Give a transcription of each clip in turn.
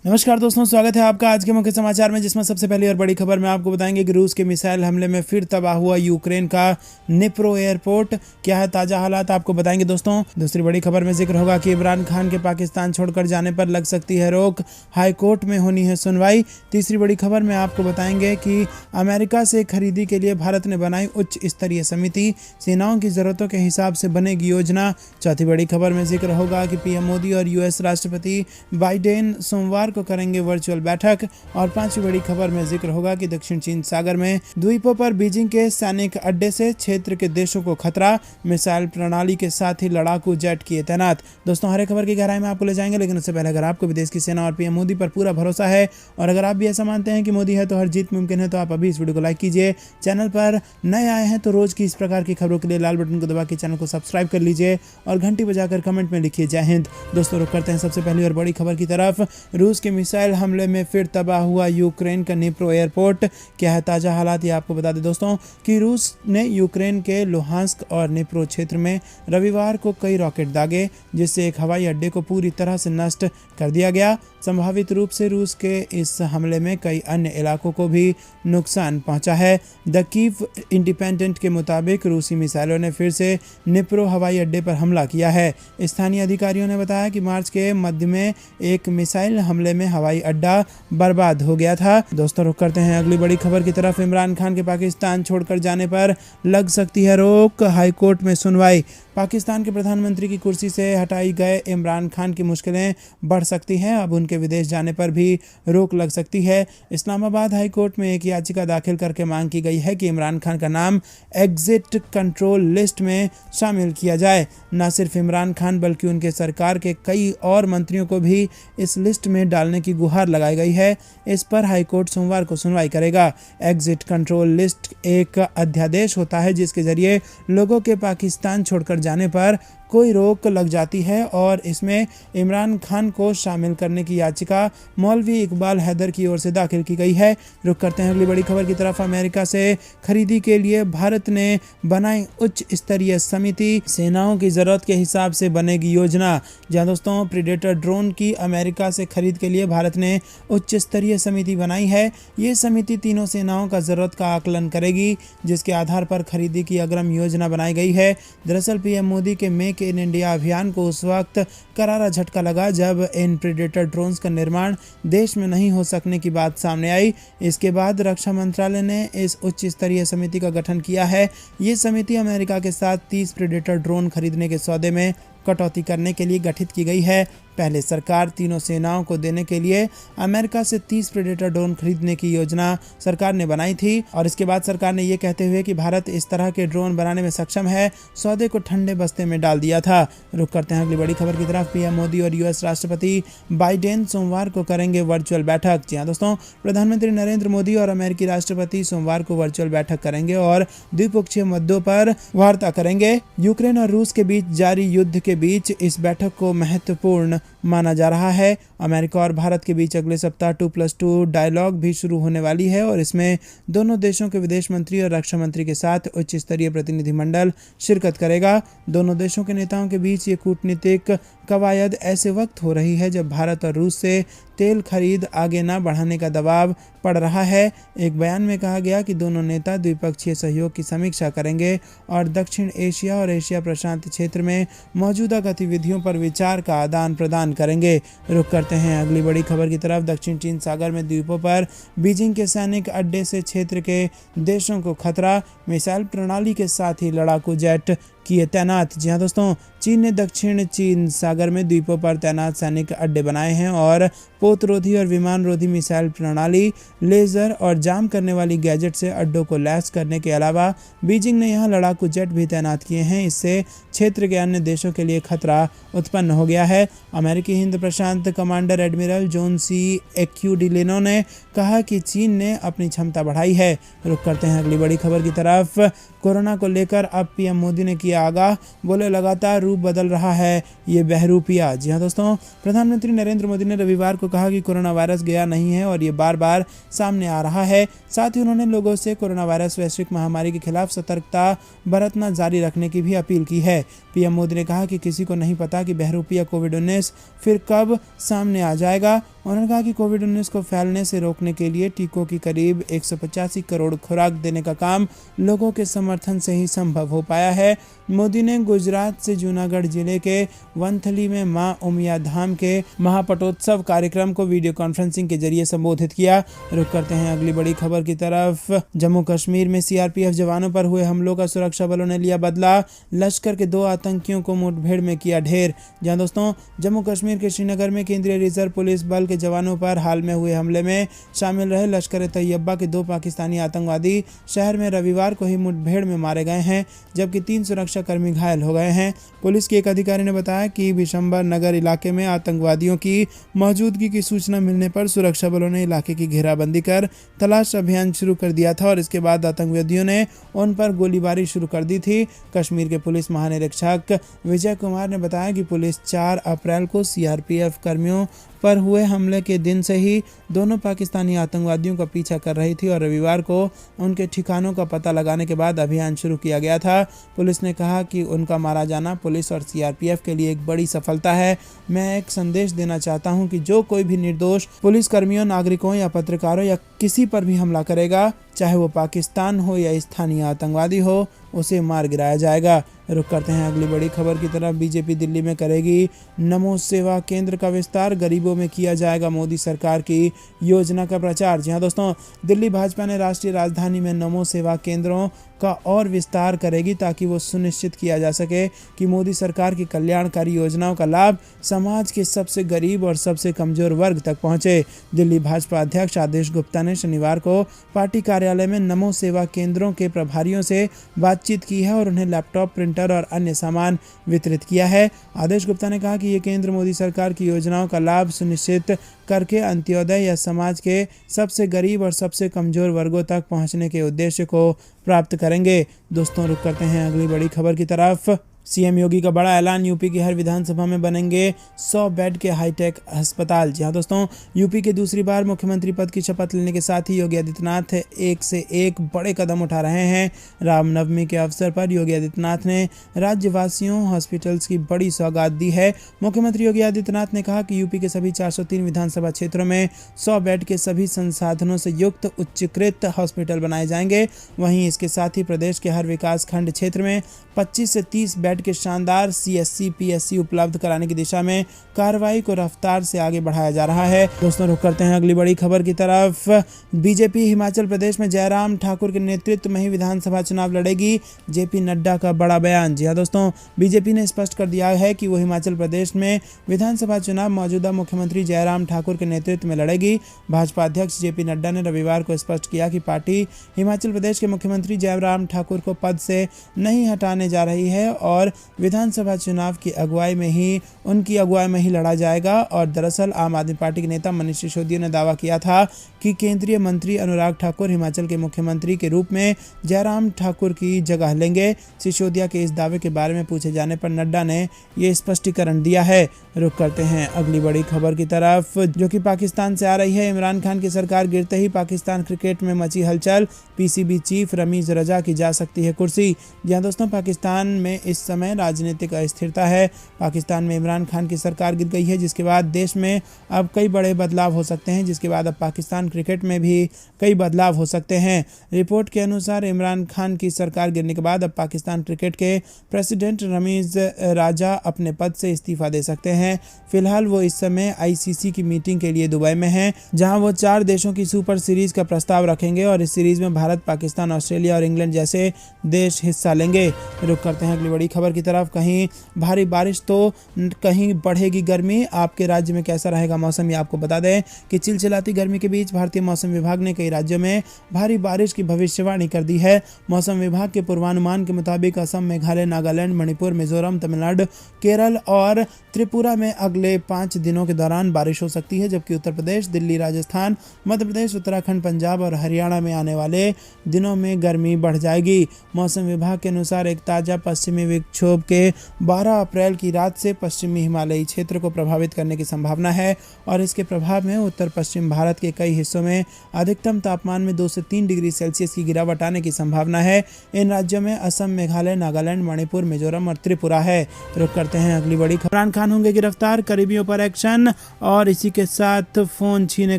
नमस्कार दोस्तों, स्वागत है आपका आज के मुख्य समाचार में, जिसमें सबसे पहली और बड़ी खबर में आपको बताएंगे कि रूस के मिसाइल हमले में फिर तबाह हुआ यूक्रेन का निप्रो एयरपोर्ट। क्या है ताजा हालात, आपको बताएंगे दोस्तों। दूसरी बड़ी खबर में जिक्र होगा कि इमरान खान के पाकिस्तान छोड़कर जाने पर लग सकती है रोक, हाई कोर्ट में होनी है सुनवाई। तीसरी बड़ी खबर में आपको बताएंगे कि अमेरिका से खरीदी के लिए भारत ने बनाई उच्च स्तरीय समिति, सेनाओं की जरूरतों के हिसाब से बनेगी योजना। चौथी बड़ी खबर में जिक्र होगा कि पीएम मोदी और यूएस राष्ट्रपति बाइडेन सोमवार को करेंगे वर्चुअल बैठक। और पांचवी बड़ी खबर में जिक्र होगा कि दक्षिण चीन सागर में द्वीपों पर बीजिंग के सैनिक अड्डे से क्षेत्र के देशों को खतरा, मिसाइल प्रणाली के साथ ही लड़ाकू जेट किए तैनात। दोस्तों, हर एक खबर की गहराई में आपको ले जाएंगे, लेकिन उससे पहले अगर आपको विदेश की सेना और पीएम मोदी पर पूरा भरोसा है और अगर आप भी ऐसा मानते हैं कि मोदी है तो हर जीत मुमकिन है, तो आप अभी इस वीडियो को लाइक कीजिए। चैनल पर नए आए हैं तो रोज की इस प्रकार की खबरों के लिए लाल बटन को दबा के चैनल को सब्सक्राइब कर लीजिए और घंटी बजाकर कमेंट में लिखिए जय हिंद। दोस्तों, रुक करते हैं सबसे पहली और बड़ी खबर की तरफ। रूस के मिसाइल हमले में फिर तबाह हुआ यूक्रेन का निप्रो एयरपोर्ट। क्या है ताजा हालात, ये आपको बता दें दोस्तों कि रूस ने यूक्रेन के लुहांस्क और निप्रो क्षेत्र में रविवार को कई रॉकेट दागे, जिससे एक हवाई अड्डे को पूरी तरह से नष्ट कर दिया गया। संभावित रूप से रूस के इस हमले में कई अन्य इलाकों को भी नुकसान पहुंचा है। द कीव इंडिपेंडेंट के मुताबिक रूसी मिसाइलों ने फिर से निप्रो हवाई अड्डे पर हमला किया है। स्थानीय अधिकारियों ने बताया कि मार्च के मध्य में एक मिसाइल हमले में हवाई अड्डा बर्बाद हो गया था। दोस्तों, रुक करते हैं अगली बड़ी खबर की तरफ। इमरान खान के पाकिस्तान छोड़कर जाने पर लग सकती है रोक, हाईकोर्ट में सुनवाई। पाकिस्तान के प्रधानमंत्री की कुर्सी से हटाई गए इमरान खान की मुश्किलें बढ़ सकती हैं। अब उनके विदेश जाने पर भी रोक लग सकती है। इस्लामाबाद हाई कोर्ट में एक याचिका दाखिल करके मांग की गई है कि इमरान खान का नाम एग्जिट कंट्रोल लिस्ट में शामिल किया जाए। न सिर्फ इमरान खान बल्कि उनके सरकार के कई और मंत्रियों को भी इस लिस्ट में डालने की गुहार लगाई गई है। इस पर हाई कोर्ट सोमवार को सुनवाई करेगा। एग्जिट कंट्रोल लिस्ट एक अध्यादेश होता है जिसके जरिए लोगों के पाकिस्तान छोड़कर जाने पर कोई रोक लग जाती है, और इसमें इमरान खान को शामिल करने की याचिका मौलवी इकबाल हैदर की ओर से दाखिल की गई है। रुक करते हैं अगली बड़ी खबर की तरफ। अमेरिका से खरीदी के लिए भारत ने बनाई उच्च स्तरीय समिति, सेनाओं की जरूरत के हिसाब से बनेगी योजना। जहां दोस्तों, प्रीडेटर ड्रोन की अमेरिका से खरीद के लिए भारत ने उच्च स्तरीय समिति बनाई है। ये समिति तीनों सेनाओं का जरूरत का आकलन करेगी, जिसके आधार पर खरीदी की अग्रिम योजना बनाई गई है। दरअसल पीएम मोदी के मेक इन इंडिया अभियान को उस वक्त करारा झटका लगा जब इन प्रीडेटर ड्रोन्स का निर्माण देश में नहीं हो सकने की बात सामने आई। इसके बाद रक्षा मंत्रालय ने इस उच्च स्तरीय समिति का गठन किया है। ये समिति अमेरिका के साथ 30 प्रीडेटर ड्रोन खरीदने के सौदे में कटौती करने के लिए गठित की गई है। पहले सरकार तीनों सेनाओं को देने के लिए अमेरिका से 30 प्रेडेटर ड्रोन खरीदने की योजना सरकार ने बनाई थी, और इसके बाद सरकार ने ये कहते हुए कि भारत इस तरह के ड्रोन बनाने में सक्षम है, सौदे को ठंडे बस्ते में डाल दिया था। रुक करते हैं अगली बड़ी खबर की तरफ। पीएम मोदी और यूएस राष्ट्रपति बाइडेन सोमवार को करेंगे वर्चुअल बैठक। जी हाँ दोस्तों, प्रधानमंत्री नरेंद्र मोदी और अमेरिकी राष्ट्रपति सोमवार को वर्चुअल बैठक करेंगे और द्विपक्षीय मुद्दों पर वार्ता करेंगे। यूक्रेन और रूस के बीच जारी युद्ध के बीच इस बैठक को महत्वपूर्ण माना जा रहा है। अमेरिका और भारत के बीच अगले सप्ताह 2+2 डायलॉग भी शुरू होने वाली है, और इसमें दोनों देशों के विदेश मंत्री और रक्षा मंत्री के साथ उच्च स्तरीय प्रतिनिधिमंडल शिरकत करेगा। दोनों देशों के नेताओं के बीच ये कूटनीतिक कवायद ऐसे वक्त हो रही है जब भारत और रूस से तेल खरीद आगे न बढ़ाने का दबाव पड़ रहा है। एक बयान में कहा गया कि दोनों नेता द्विपक्षीय सहयोग की समीक्षा करेंगे और दक्षिण एशिया और एशिया प्रशांत क्षेत्र में मौजूदा गतिविधियों पर विचार का आदान प्रदान करेंगे। रुक करते हैं अगली बड़ी खबर की तरफ। दक्षिण चीन सागर में द्वीपों पर बीजिंग के सैनिक अड्डे से क्षेत्र के देशों को खतरा, मिसाइल प्रणाली के साथ ही लड़ाकू जेट किए तैनात। जी हाँ दोस्तों, चीन ने दक्षिण चीन सागर में द्वीपों पर तैनात सैनिक अड्डे बनाए हैं और पोतरोधी और विमान रोधी मिसाइल प्रणाली, लेजर और जाम करने वाली गैजेट से अड्डों को लैस करने के अलावा बीजिंग ने यहाँ लड़ाकू जेट भी तैनात किए हैं। इससे क्षेत्र के अन्य देशों के लिए खतरा उत्पन्न हो गया है। अमेरिकी हिंद प्रशांत कमांडर एडमिरल जॉन सी एक्यूडिलेनो ने कहा कि चीन ने अपनी क्षमता बढ़ाई है। रुक करते हैं अगली बड़ी खबर की तरफ। कोरोना को लेकर अब पीएम मोदी ने किया आगाह, बोले लगातार रूप बदल रहा है ये बहरूपिया। जी हाँ दोस्तों, प्रधानमंत्री नरेंद्र मोदी ने रविवार को कहा कि कोरोना वायरस गया नहीं है और ये बार बार सामने आ रहा है। साथ ही उन्होंने लोगों से कोरोना वायरस वैश्विक महामारी के खिलाफ सतर्कता बरतना जारी रखने की भी अपील की है। पीएम मोदी ने कहा कि किसी को नहीं पता कि बहरूपिया कोविड-19 फिर कब सामने आ जाएगा। उन्होंने कहा कि कोविड-19 को फैलने से रोकने के लिए टीकों की करीब 185 करोड़ खुराक देने का काम लोगों के समर्थन से ही संभव हो पाया है। मोदी ने गुजरात से जूनागढ़ जिले के वंथली में मां उमिया धाम के महापटोत्सव कार्यक्रम को वीडियो कॉन्फ्रेंसिंग के जरिए संबोधित किया। रुक करते हैं अगली बड़ी खबर की तरफ। जम्मू कश्मीर में सीआरपीएफ जवानों पर हुए हमलों का सुरक्षा बलों ने लिया बदला। लश्कर के 2 आतंकियों को मुठभेड़ में किया ढेर। जहां दोस्तों जम्मू कश्मीर के श्रीनगर में केंद्रीय रिजर्व पुलिस बल के जवानों पर हाल में हुए हमले में शामिल रहे लश्कर तैयबा के 2 पाकिस्तानी आतंकवादी शहर में रविवार को ही मुठभेड़ में मारे गए हैं, जबकि 3 सुरक्षाकर्मी घायल हो गए हैं। पुलिस के एक अधिकारी ने बताया कि बिशंबर नगर इलाके में आतंकवादियों की मौजूदगी की सूचना मिलने पर सुरक्षा बलों ने इलाके की घेराबंदी कर तलाश अभियान शुरू कर दिया था और इसके बाद आतंकवादियों ने उन पर गोलीबारी शुरू कर दी थी। कश्मीर के पुलिस महानिरीक्षक विजय कुमार ने बताया कि पुलिस 4 अप्रैल को सीआरपीएफ कर्मियों पर हुए हमले के दिन से ही दोनों पाकिस्तानी आतंकवादियों का पीछा कर रही थी और रविवार को उनके ठिकानों का पता लगाने के बाद अभियान शुरू किया गया था। पुलिस ने कहा कि उनका मारा जाना पुलिस और सीआरपीएफ के लिए एक बड़ी सफलता है। मैं एक संदेश देना चाहता हूं कि जो कोई भी निर्दोष पुलिसकर्मियों, नागरिकों या पत्रकारों या किसी पर भी हमला करेगा, चाहे वो पाकिस्तान हो या स्थानीय आतंकवादी हो, उसे मार गिराया जाएगा। रुक करते हैं अगली बड़ी खबर की तरफ। बीजेपी दिल्ली में करेगी नमो सेवा केंद्र का विस्तार, गरीबों में किया जाएगा मोदी सरकार की योजना का प्रचार। जी हाँ दोस्तों, दिल्ली भाजपा ने राष्ट्रीय राजधानी में नमो सेवा केंद्रों का और विस्तार करेगी ताकि वो सुनिश्चित किया जा सके कि मोदी सरकार की कल्याणकारी योजनाओं का लाभ समाज के सबसे गरीब और सबसे कमजोर वर्ग तक पहुंचे। दिल्ली भाजपा अध्यक्ष आदेश गुप्ता ने शनिवार को पार्टी कार्यालय में नमो सेवा केंद्रों के प्रभारियों से बातचीत की है और उन्हें लैपटॉप, प्रिंटर और अन्य सामान वितरित किया है। आदेश गुप्ता ने कहा कि ये केंद्र मोदी सरकार की योजनाओं का लाभ सुनिश्चित करके अंत्योदय या समाज के सबसे गरीब और सबसे कमजोर वर्गों तक पहुंचने के उद्देश्य को प्राप्त करेंगे। दोस्तों रुक करते हैं अगली बड़ी खबर की तरफ। सीएम योगी का बड़ा ऐलान, यूपी की हर विधानसभा में बनेंगे 100 बेड के हाईटेक अस्पताल। जी हाँ दोस्तों, यूपी के दूसरी बार मुख्यमंत्री पद की शपथ लेने के साथ ही योगी आदित्यनाथ एक से एक बड़े कदम उठा रहे हैं। रामनवमी के अवसर पर योगी आदित्यनाथ ने राज्यवासियों हॉस्पिटल्स की बड़ी सौगात दी है। मुख्यमंत्री योगी आदित्यनाथ ने कहा कि यूपी के सभी 403 विधानसभा क्षेत्रों में 100 बेड के सभी संसाधनों से युक्त उच्चीकृत हॉस्पिटल बनाए जाएंगे। वहीं इसके साथ ही प्रदेश के हर विकास खंड क्षेत्र में 25 से 30 बेड के शानदार सीएससी पीएससी उपलब्ध कराने की दिशा में कार्रवाई को रफ्तार से आगे बढ़ाया जा रहा है। दोस्तों रुक करते हैं अगली बड़ी खबर की तरफ। बीजेपी हिमाचल प्रदेश में जयराम ठाकुर के नेतृत्व में ही विधानसभा चुनाव लड़ेगी, जेपी नड्डा का बड़ा बयान। जी हाँ दोस्तों, बीजेपी ने स्पष्ट कर दिया है कि वो हिमाचल प्रदेश में विधानसभा चुनाव मौजूदा मुख्यमंत्री जयराम ठाकुर के नेतृत्व में लड़ेगी। भाजपा अध्यक्ष जेपी नड्डा ने रविवार को स्पष्ट किया कि पार्टी हिमाचल प्रदेश के मुख्यमंत्री जयराम ठाकुर को पद से नहीं हटाने जा रही है और विधानसभा चुनाव की अगुवाई में ही उनकी अगुवाई में ही लड़ा जाएगा। और दरअसल आम आदमी पार्टी के नेता मनीष सिसोदिया ने दावा किया था कि केंद्रीय मंत्री अनुराग ठाकुर हिमाचल के मुख्यमंत्री के रूप में जयराम ठाकुर की जगह लेंगे। सिसोदिया के इस दावे के बारे में पूछे जाने पर नड्डा ने ये स्पष्टीकरण दिया है। रुक करते हैं अगली बड़ी खबर की तरफ, जो कि पाकिस्तान से आ रही है। इमरान खान की सरकार गिरते ही पाकिस्तान क्रिकेट में मची हलचल, पीसीबी चीफ रमीज रजा की जा सकती है कुर्सी। जहां दोस्तों पाकिस्तान में इस समय राजनीतिक अस्थिरता है। पाकिस्तान में इमरान खान की सरकार गिर गई है, जिसके बाद देश में अब कई बड़े बदलाव हो सकते हैं, जिसके बाद अब पाकिस्तान क्रिकेट में भी कई बदलाव हो सकते हैं। रिपोर्ट के अनुसार इमरान खान की सरकार गिरने के बाद अब पाकिस्तान क्रिकेट के प्रेसिडेंट रमीज राजा अपने पद से इस्तीफा दे सकते हैं। फिलहाल वो इस समय आईसीसी की मीटिंग के लिए दुबई में हैं, जहां वो 4 देशों की सुपर सीरीज का प्रस्ताव रखेंगे और इस सीरीज में भारत, पाकिस्तान, ऑस्ट्रेलिया और इंग्लैंड जैसे देश हिस्सा लेंगे। रुक करते हैं अगली बड़ी खबर की तरफ। कहीं भारी बारिश तो कहीं बढ़ेगी गर्मी। आपके राज्य में कैसा रहेगा मौसम, ये आपको बता दें कि चिलचिलाती गर्मी के बीच भारतीय मौसम विभाग ने कई राज्यों में भारी बारिश की भविष्यवाणी कर दी है। मौसम विभाग के पूर्वानुमान के मुताबिक असम, मेघालय, नागालैंड, मणिपुर, मिजोरम, तमिलनाडु, केरल और त्रिपुरा में अगले 5 दिनों के दौरान बारिश हो सकती है, जबकि उत्तर प्रदेश, दिल्ली, राजस्थान, मध्य प्रदेश, उत्तराखंड, पंजाब और हरियाणा में आने वाले दिनों में गर्मी बढ़ जाएगी। मौसम विभाग के अनुसार एक ताज़ा पश्चिमी विक्षोभ के 12 अप्रैल की रात से पश्चिमी हिमालयी क्षेत्र को प्रभावित करने की संभावना है और इसके प्रभाव में उत्तर पश्चिम भारत के कई हिस्सों में अधिकतम तापमान में 2 से 3 डिग्री सेल्सियस की गिरावट आने की संभावना है। इन राज्यों में असम, मेघालय, नागालैंड, मणिपुर, मिजोरम और त्रिपुरा है। रुक करते हैं अगली बड़ी खबर। इमरान खान होंगे गिरफ्तार, करीबियों पर एक्शन और इसी के साथ फोन छीने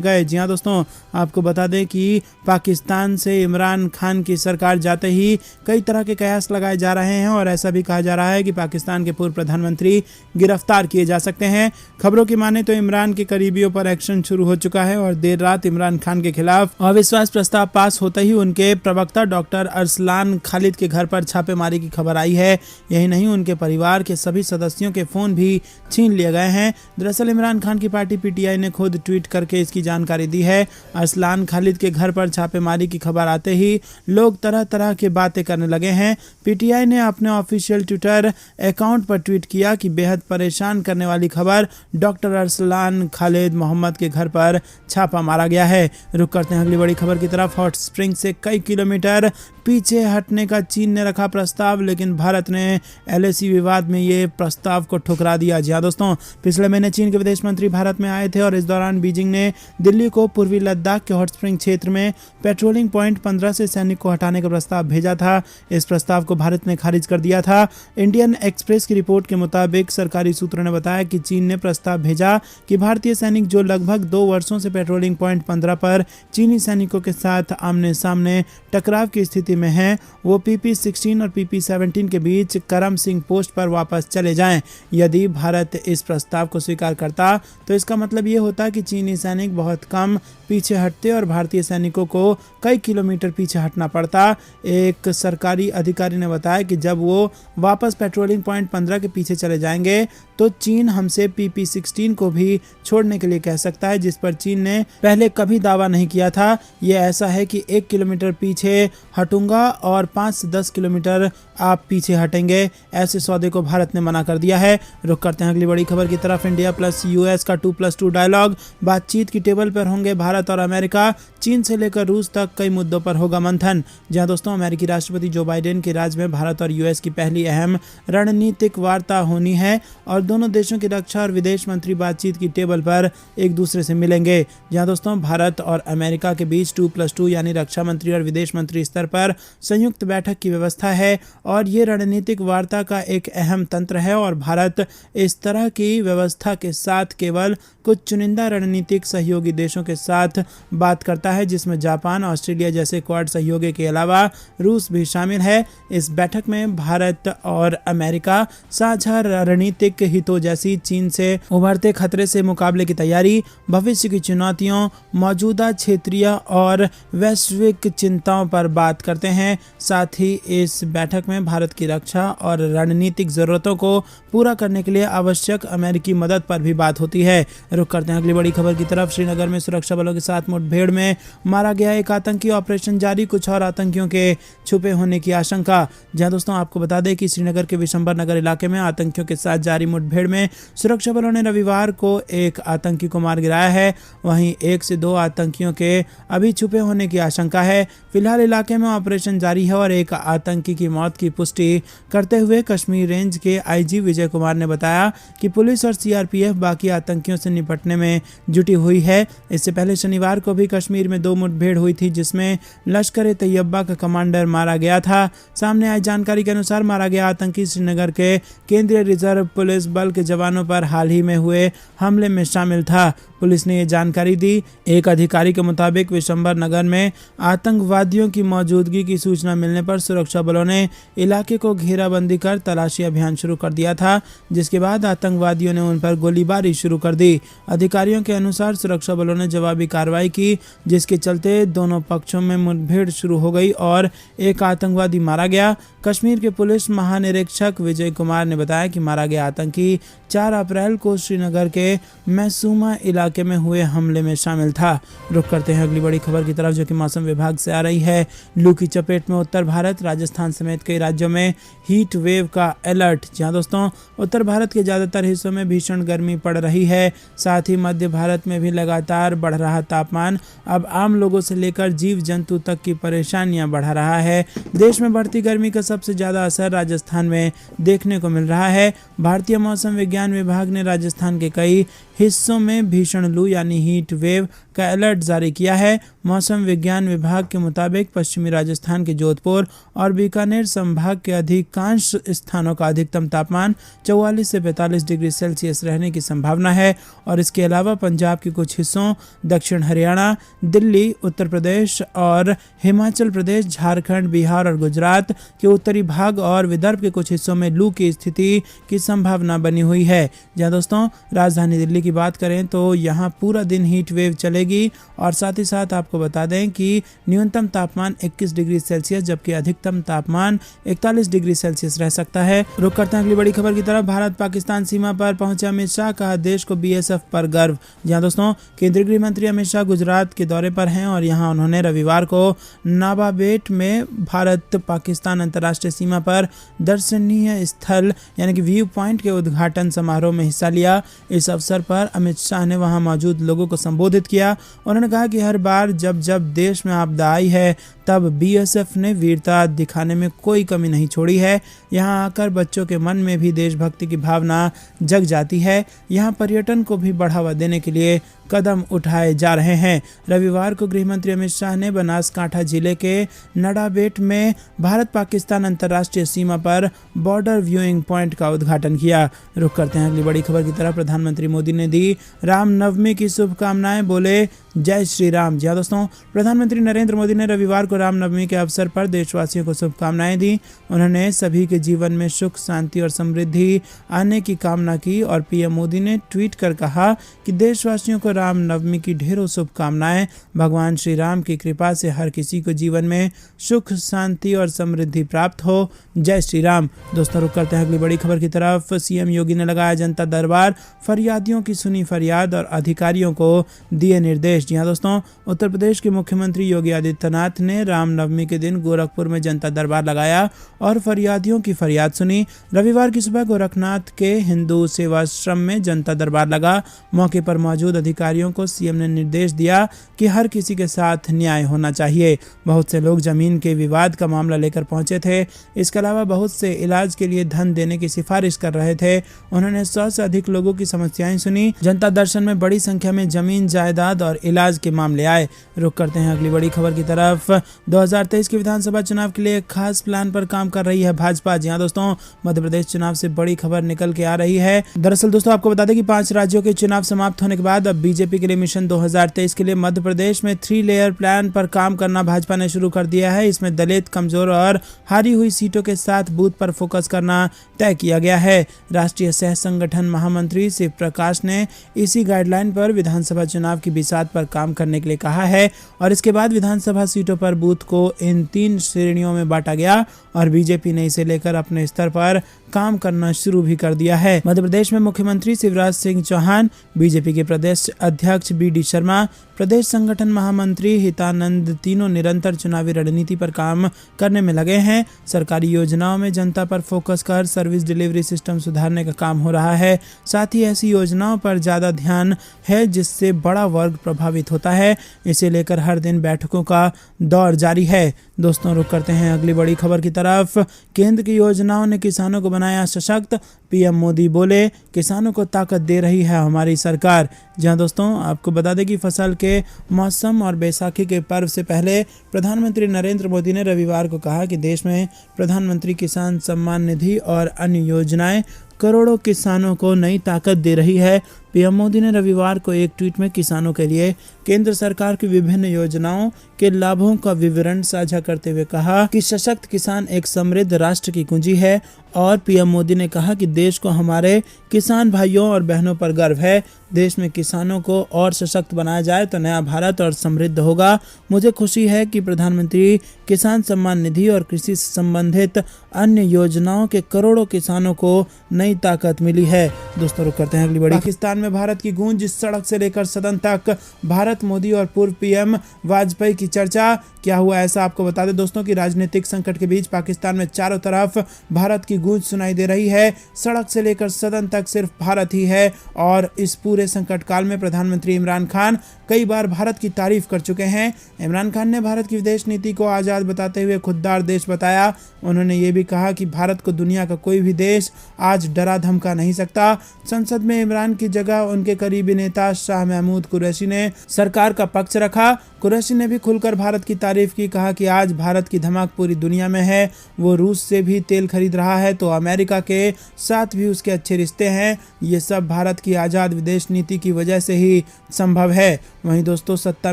गए। जी हाँ दोस्तों, आपको बता दें कि पाकिस्तान से इमरान खान की सरकार जाते ही कई तरह के कयास लगाए जा रहे हैं और ऐसा भी कहा जा रहा है कि पाकिस्तान के पूर्व प्रधानमंत्री गिरफ्तार किए जा सकते हैं। खबरों की माने तो इमरान के करीबियों पर एक्शन शुरू हो चुका है और देर रात इमरान खान के खिलाफ अविश्वास प्रस्ताव पास होते ही उनके प्रवक्ता डॉक्टर अरसलान खालिद के घर पर छापेमारी की खबर आई है। यही नहीं, उनके परिवार के सभी सदस्यों के फोन भी छीन लिए गए हैं। दरअसल इमरान खान की पार्टी पीटीआई ने खुद ट्वीट करके इसकी जानकारी दी है। अरसलान खालिद के घर पर छापेमारी की खबर आते ही लोग तरह तरह की बातें करने लगे हैं। पीटीआई ने अपने ऑफिशियल ट्विटर अकाउंट पर ट्वीट किया कि बेहद परेशान करने वाली खबर, डॉक्टर अरसलान खालिद मोहम्मद के घर पर छापा मारा गया है। रुक करते हैं अगली बड़ी खबर की तरफ। हॉट स्प्रिंग से कई किलोमीटर पीछे हटने का चीन ने रखा प्रस्ताव, लेकिन भारत ने एलएसी विवाद में ये प्रस्ताव को ठुकरा दिया। जी हाँ दोस्तों, पिछले महीने चीन के विदेश मंत्री भारत में आए थे और इस दौरान बीजिंग ने दिल्ली को पूर्वी लद्दाख के हॉट स्प्रिंग क्षेत्र में पेट्रोलिंग पॉइंट 15 से सैनिक को हटाने का प्रस्ताव भेजा था। इस प्रस्ताव को भारत ने खारिज कर दिया था। इंडियन एक्सप्रेस की रिपोर्ट के मुताबिक सरकारी सूत्रों ने बताया कि चीन ने प्रस्ताव भेजा कि भारतीय सैनिक जो लगभग 2 वर्षों से पेट्रोलिंग पॉइंट 15 पर चीनी सैनिकों के साथ आमने सामने टकराव की स्थिति में हैं, वो PP-16 और PP-17 के बीच करम सिंह पोस्ट पर वापस चले जाएं। यदि भारत इस प्रस्ताव को स्वीकार करता तो इसका मतलब ये होता कि चीनी सैनिक बहुत कम पीछे हटते और भारतीय सैनिकों को कई किलोमीटर पीछे हटना पड़ता। एक सरकारी अधिकारी ने बताया कि जब वो वापस पेट्रोलिंग पॉइंट 15 के पीछे चले जाएंगे तो चीन हमसे PP-16 को भी छोड़ने के लिए कह सकता है, जिस पर चीन ने पहले कभी दावा नहीं किया था। ये ऐसा है कि 1 किलोमीटर पीछे हटूंगा और 5 से 10 किलोमीटर आप पीछे हटेंगे। ऐसे सौदे को भारत ने मना कर दिया है। रुक करते हैं अगली बड़ी खबर की तरफ। इंडिया प्लस यूएस का 2+2 डायलॉग, बातचीत की टेबल पर होंगे भारत और अमेरिका। चीन से लेकर रूस तक कई मुद्दों पर होगा मंथन। जहां दोस्तों, अमेरिकी राष्ट्रपति जो बाइडेन के राज में भारत और यूएस की पहली अहम रणनीतिक वार्ता होनी है और दोनों देशों की रक्षा और विदेश मंत्री बातचीत की टेबल पर एक दूसरे से मिलेंगे। जहां दोस्तों, भारत और अमेरिका के बीच 2+2 यानी रक्षा मंत्री और विदेश मंत्री स्तर पर संयुक्त बैठक की व्यवस्था है और ये रणनीतिक वार्ता का एक अहम तंत्र है और भारत इस तरह की व्यवस्था के साथ केवल कुछ चुनिंदा रणनीतिक सहयोगी देशों के साथ बात करता है, जिसमें जापान, ऑस्ट्रेलिया जैसे क्वाड सहयोगी के अलावा रूस भी शामिल है। इस बैठक में भारत और अमेरिका साझा रणनीतिक हितों जैसी चीन से उभरते खतरे से मुकाबले की तैयारी, भविष्य की चुनौतियों, मौजूदा क्षेत्रीय और वैश्विक चिंताओं पर बात करते हैं। साथ ही इस बैठक में भारत की रक्षा और रणनीतिक जरूरतों को पूरा करने के लिए आवश्यक अमेरिकी मदद पर भी बात होती है। रुक करते हैं अगली बड़ी खबर की तरफ। श्रीनगर में सुरक्षा बलों के साथ मुठभेड़ में मारा गया एक आतंकी, ऑपरेशन जारी, कुछ और आतंकियों के छुपे होने की आशंका। जहां दोस्तों, आपको बता दें कि श्रीनगर के विशंबर नगर इलाके में आतंकियों के साथ जारी मुठभेड़ में सुरक्षा बलों ने रविवार को एक आतंकी को मार गिराया है। वहीं 1 से 2 आतंकियों के अभी छुपे होने की आशंका है। फिलहाल इलाके में ऑपरेशन जारी है और एक आतंकी की मौत की पुष्टि करते हुए कश्मीर रेंज के आईजी विजय कुमार ने बताया कि पुलिस और सीआरपीएफ बाकी आतंकियों से निपटने में जुटी हुई है। इससे पहले शनिवार को भी कश्मीर में 2 मुठभेड़ हुई थी, जिसमें लश्कर ए तैयबा का कमांडर मारा गया था। सामने आई जानकारी के अनुसार मारा गया आतंकी श्रीनगर के केंद्रीय रिजर्व पुलिस बल के जवानों पर हाल ही में हुए हमले में शामिल था। पुलिस ने ये जानकारी दी। एक अधिकारी के मुताबिक विशंबर नगर में आतंकवादियों की मौजूदगी की सूचना मिलने पर सुरक्षा बलों ने इलाके को घेराबंदी कर तलाशी अभियान शुरू कर दिया था, जिसके बाद आतंकवादियों ने उन पर गोलीबारी शुरू कर दी। अधिकारियों के अनुसार सुरक्षा बलों ने जवाबी कार्रवाई की, जिसके चलते दोनों पक्षों में मुठभेड़ शुरू हो गई और एक आतंकवादी मारा गया। कश्मीर के पुलिस महानिरीक्षक विजय कुमार ने बताया कि मारा गया आतंकी 4 अप्रैल को श्रीनगर के मैसूमा इलाके इलाके में हुए हमले में शामिल था। रुक करते हैं अगली बड़ी खबर की तरफ, जो कि मौसम विभाग से आ रही है। लू की चपेट में उत्तर भारत, राजस्थान समेत कई राज्यों में हीट वेव का अलर्ट। जहां दोस्तों उत्तर भारत के ज़्यादातर हिस्सों में भीषण गर्मी पड़ रही है, साथ ही मध्य भारत में भी लगातार बढ़ रहा तापमान अब आम लोगों से लेकर जीव जंतु तक की परेशानियां बढ़ा रहा है। देश में बढ़ती गर्मी का सबसे ज़्यादा असर राजस्थान में देखने को मिल रहा है। भारतीय मौसम विज्ञान विभाग ने राजस्थान के कई हिस्सों में भीषण लू यानी हीट वेव का अलर्ट जारी किया है। मौसम विज्ञान विभाग के मुताबिक पश्चिमी राजस्थान के जोधपुर और बीकानेर संभाग के अधिकांश स्थानों का अधिकतम तापमान 44 से 45 डिग्री सेल्सियस रहने की संभावना है और इसके अलावा पंजाब के कुछ हिस्सों, दक्षिण हरियाणा, दिल्ली, उत्तर प्रदेश और हिमाचल प्रदेश, झारखंड, बिहार और गुजरात के उत्तरी भाग और विदर्भ के कुछ हिस्सों में लू की स्थिति की संभावना बनी हुई है। जहां दोस्तों राजधानी दिल्ली की बात करें तो यहाँ पूरा दिन हीट वेव चलेगी और साथ ही साथ आपको बता दें कि न्यूनतम तापमान 21 डिग्री सेल्सियस जबकि अधिकतम तापमान 41 डिग्री सेल्सियस रह सकता है। रुक करते हैं अगली बड़ी खबर की तरफ। भारत पाकिस्तान सीमा पर पहुंचे अमित शाह, कहा देश को बीएसएफ पर गर्व। जहां दोस्तों केंद्रीय गृह मंत्री अमित शाह गुजरात के दौरे पर हैं और यहां उन्होंने रविवार को नाबाबेट में भारत पाकिस्तान अंतर्राष्ट्रीय सीमा पर दर्शनीय स्थल यानी कि व्यू पॉइंट के उद्घाटन समारोह में हिस्सा लिया। इस अवसर पर अमित शाह ने वहां मौजूद लोगों को संबोधित किया। उन्होंने कहा कि हर बार जब देश में आपदा आई है तब बीएसएफ ने वीरता दिखाने में कोई कमी नहीं छोड़ी है। यहां आकर बच्चों के मन में भी देशभक्ति की भावना जग जाती है। यहां पर्यटन को भी बढ़ावा देने के लिए कदम उठाए जा रहे हैं। रविवार को गृह मंत्री अमित शाह ने बनासकांठा जिले के नडाबेट में भारत पाकिस्तान अंतर्राष्ट्रीय सीमा पर बॉर्डर व्यूइंग पॉइंट का उद्घाटन किया। रुक करते हैं अगली बड़ी खबर की तरफ। प्रधानमंत्री मोदी ने दी रामनवमी की शुभकामनाएं, बोले जय श्री राम। जी दोस्तों प्रधानमंत्री नरेंद्र मोदी ने रविवार को रामनवमी के अवसर पर देशवासियों को शुभकामनाएं दी। उन्होंने सभी के जीवन में सुख, शांति और समृद्धि आने की कामना की और पीएम मोदी ने ट्वीट कर कहा कि देशवासियों को रामनवमी की ढेरों शुभकामनाएं। भगवान श्री राम की कृपा से हर किसी को जीवन में सुख, शांति और समृद्धि प्राप्त हो। जय श्री राम। दोस्तों रुक करते हैं अगली बड़ी खबर की तरफ। सीएम योगी ने लगाया जनता दरबार, फरियादियों की सुनी फरियाद और अधिकारियों को दिए निर्देश। जी हाँ दोस्तों उत्तर प्रदेश के मुख्यमंत्री योगी आदित्यनाथ ने रामनवमी के दिन गोरखपुर में जनता दरबार लगाया और फरियादियों की फरियाद सुनी। रविवार की सुबह गोरखनाथ के हिंदू सेवाश्रम में जनता दरबार लगा। मौके पर मौजूद अधिकारियों को सीएम ने निर्देश दिया कि हर किसी के साथ न्याय होना चाहिए। बहुत से लोग जमीन के विवाद का मामला लेकर पहुंचे थे। इसके अलावा बहुत से इलाज के लिए धन देने की सिफारिश कर रहे थे। उन्होंने 100 से अधिक लोगों की समस्याएं सुनी। जनता दर्शन में बड़ी संख्या में जमीन, जायदाद और इलाज के मामले आए। रुक करते हैं अगली बड़ी खबर की तरफ। 2023 के विधानसभा चुनाव के लिए खास प्लान पर काम कर रही है भाजपा। जी हाँ दोस्तों मध्य प्रदेश चुनाव से बड़ी खबर निकल के आ रही है। दरअसल दोस्तों आपको बता दें कि 5 राज्यों के चुनाव समाप्त होने के बाद अब बीजेपी के लिए मिशन 2023 के लिए मध्य प्रदेश में 3 लेयर प्लान पर काम करना भाजपा ने शुरू कर दिया है। इसमें दलित, कमजोर और हारी हुई सीटों के साथ बूथ पर फोकस करना तय किया गया है। राष्ट्रीय सह संगठन महामंत्री शिव प्रकाश ने इसी गाइडलाइन पर विधानसभा चुनाव की बिसात पर काम करने के लिए कहा है और इसके बाद विधानसभा सीटों पर बूथ को इन 3 श्रेणियों में बांटा गया और बीजेपी ने इसे लेकर अपने स्तर पर काम करना शुरू भी कर दिया है। मध्य प्रदेश में मुख्यमंत्री शिवराज सिंह चौहान, बीजेपी के प्रदेश अध्यक्ष बीडी शर्मा, प्रदेश संगठन महामंत्री हितानंद तीनों निरंतर चुनावी रणनीति पर काम करने में लगे हैं। सरकारी योजनाओं में जनता पर फोकस कर सर्विस डिलीवरी सिस्टम सुधारने का काम हो रहा है। साथ ही ऐसी योजनाओं पर ज्यादा ध्यान है जिससे बड़ा वर्ग प्रभावित होता है। इसे लेकर हर दिन बैठकों का दौर जारी है। दोस्तों रुक करते हैं अगली बड़ी खबर की तरफ। केंद्र की योजनाओं ने किसानों को बनाया सशक्त, पीएम मोदी बोले किसानों को ताकत दे रही है हमारी सरकार। जहां दोस्तों आपको बता दें कि फसल के मौसम और बैसाखी के पर्व से पहले प्रधानमंत्री नरेंद्र मोदी ने रविवार को कहा कि देश में प्रधानमंत्री किसान सम्मान निधि और अन्य योजनाएं करोड़ों किसानों को नई ताकत दे रही है। पीएम मोदी ने रविवार को एक ट्वीट में किसानों के लिए केंद्र सरकार की विभिन्न योजनाओं के लाभों का विवरण साझा करते हुए कहा कि सशक्त किसान एक समृद्ध राष्ट्र की कुंजी है और पीएम मोदी ने कहा कि देश को हमारे किसान भाइयों और बहनों पर गर्व है। देश में किसानों को और सशक्त बनाया जाए तो नया भारत और समृद्ध होगा। मुझे खुशी है कि प्रधानमंत्री किसान सम्मान निधि और कृषि से संबंधित अन्य योजनाओं के करोड़ों किसानों को नई ताकत मिली है। दोस्तों रुक करते हैं अगली बड़ी। पाकिस्तान में भारत की गूंज, सड़क से लेकर सदन तक भारत, मोदी और पूर्व पीएम वाजपेयी की चर्चा। क्या हुआ ऐसा, आपको बता दें दोस्तों कि राजनीतिक संकट के बीच पाकिस्तान में चारों तरफ भारत की गूंज सुनाई दे रही है। सड़क से लेकर सदन तक सिर्फ भारत ही है और इस पूरे संकट काल में प्रधानमंत्री इमरान खान कई बार भारत की तारीफ कर चुके हैं। इमरान खान ने भारत की विदेश नीति को आज़ाद बताते हुए खुददार देश बताया। उन्होंने ये भी कहा कि भारत को दुनिया का कोई भी देश आज डरा धमका नहीं सकता। संसद में इमरान की जगह उनके करीबी नेता शाह महमूद कुरैशी ने सरकार का पक्ष रखा। कुरैशी ने भी खुलकर भारत की तारीफ की, कहा कि आज भारत की धमक पूरी दुनिया में है। वो रूस से भी तेल खरीद रहा है तो अमेरिका के साथ भी उसके अच्छे रिश्ते हैं। ये सब भारत की आज़ाद विदेश नीति की वजह से ही संभव है। वहीं दोस्तों, सत्ता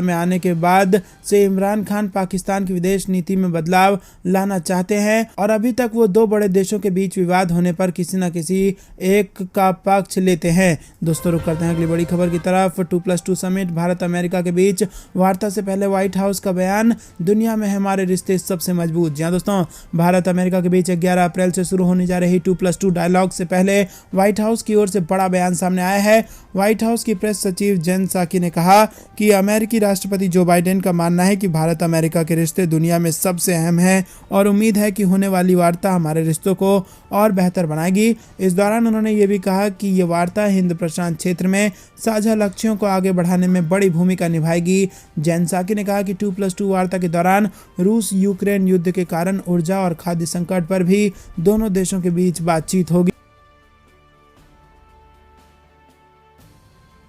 में आने के बाद से इमरान खान पाकिस्तान की विदेश नीति में बदलाव लाना चाहते हैं और अभी तक वो दो बड़े देशों के बीच विवाद होने पर किसी न किसी एक का पक्ष लेते हैं। दोस्तों, रुक करते हैं अगली बड़ी खबर की तरफ। 2+2 समिट, भारत अमेरिका के बीच वार्ता से पहले व्हाइट हाउस का बयान, दुनिया में हमारे रिश्ते सबसे मजबूत। जी हां दोस्तों, भारत अमेरिका के बीच 11 अप्रैल से शुरू होने जा रही 2+2 डायलॉग से पहले व्हाइट हाउस की ओर से बड़ा बयान सामने आया है। व्हाइट हाउस की प्रेस सचिव जेन साकी ने कहा कि अमेरिकी राष्ट्रपति जो बाइडेन का मानना है कि भारत अमेरिका के रिश्ते दुनिया में सबसे अहम हैं और उम्मीद है कि होने वाली वार्ता हमारे रिश्तों को और बेहतर बनाएगी। इस दौरान उन्होंने ये भी कहा कि ये वार्ता हिंद प्रशांत क्षेत्र में साझा लक्ष्यों को आगे बढ़ाने में बड़ी भूमिका निभाएगी। जेन साकी ने कहा कि 2+2 वार्ता के दौरान रूस यूक्रेन युद्ध के कारण ऊर्जा और खाद्य संकट पर भी दोनों देशों के बीच बातचीत होगी।